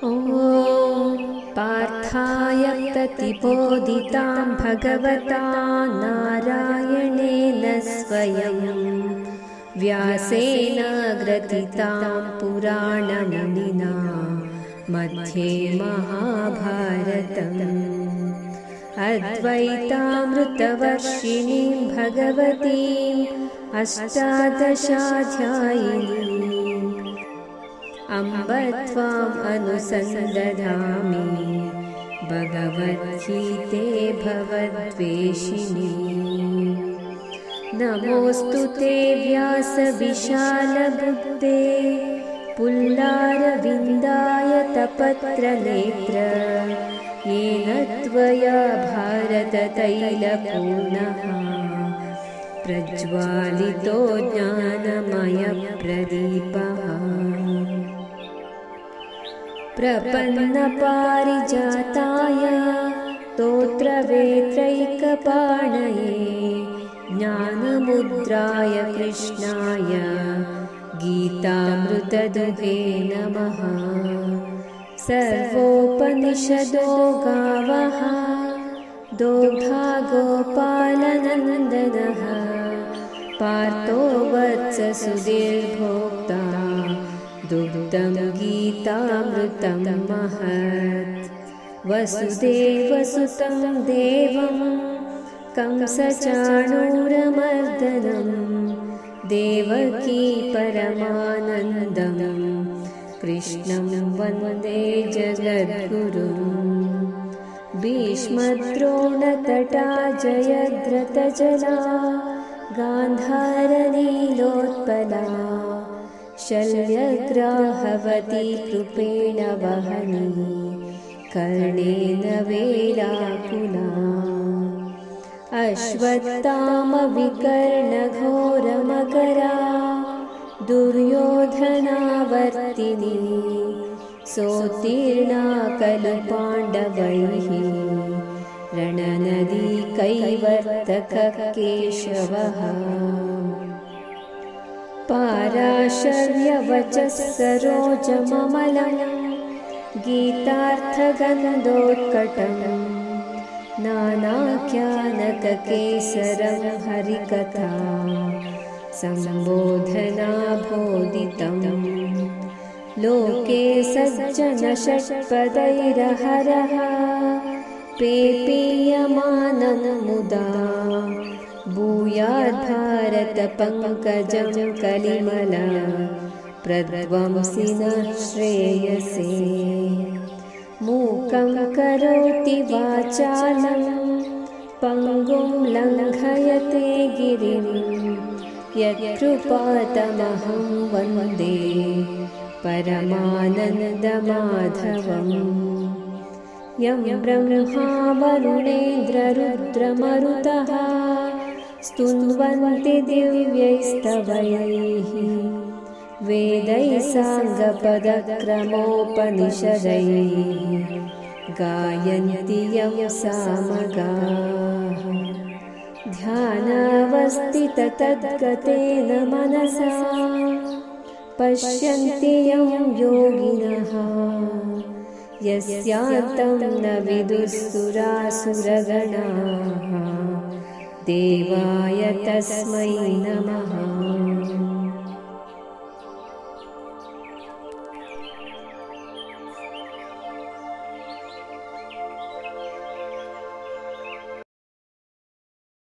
ॐ पार्थाय प्रतिबोधितां भगवता नारायणेन स्वयं व्यासेन ग्रथितां पुराणमुनिना मध्ये महाभारतम् अद्वैतामृतवर्षिणीं भगवतीम् अष्टादशाध्यायिनीम् अम्ब त्वाम् अनुसन्दधामि भगवद्गीते भवद्वेषिणी। नमोऽस्तु ते व्यासविशालबुद्धे पुल्लारविन्दाय तपत्रनेत्र येन त्वया भारततैलपूर्णः प्रज्वालितो ज्ञानमयप्रदीपः। प्रपन्नपारिजाताय स्तोत्रवेत्रैकपाणये ज्ञानमुद्राय कृष्णाय गीतामृतदुहे नमः। सर्वोपनिषदो गावः दोग्धा गोपालनन्दनः पार्थो वत्ससुधीर्भोक्ता दुग्धं गीतामृतं महत्। वसुदेवसुतं देवं कंसचाणूरमर्दनं देवकी परमानन्दं कृष्णं वन्दे जगद्गुरुम्। भीष्मद्रोणतटा जयद्रथजना गान्धारनीलोत्पला शल्यग्राहवती कृपेण वहनी कर्णेन वेलाकुला। अश्वत्थामविकर्णघोरमकरा दुर्योधनावर्तिनी सोत्तीर्णा खलु पाण्डवैः रणनदी कैवर्तकः केशवः। पाराशर्यवचः सरोजममलं गीतार्थगन्धोत्कटं नानाख्यानककेसरं हरिकथा सम्बोधनाबोधितं। लोके सज्जनषट्पदैरहरः पेपीयमानं मुदा भूयाद्भारतपङ्कजं कलिमला प्रध्वंसिनः श्रेयसे। मूकं करोति वाचालं पङ्गुं लङ्घयते गिरिं यत्कृपातमहं वन्दे परमानन्दमाधवम्। यं ब्रह्मा वरुणेन्द्ररुद्रमरुतः स्तुन्वन्ति दिव्यैस्तवैः वेदैः साङ्गपदक्रमोपनिषदैः गायन्ति यं सामगाः। ध्यानावस्थिततद्गतेन मनसा पश्यन्ति यं योगिनः यस्यान्तं न विदुःसुरासुरगणाः। देवाय तस्मै नमः।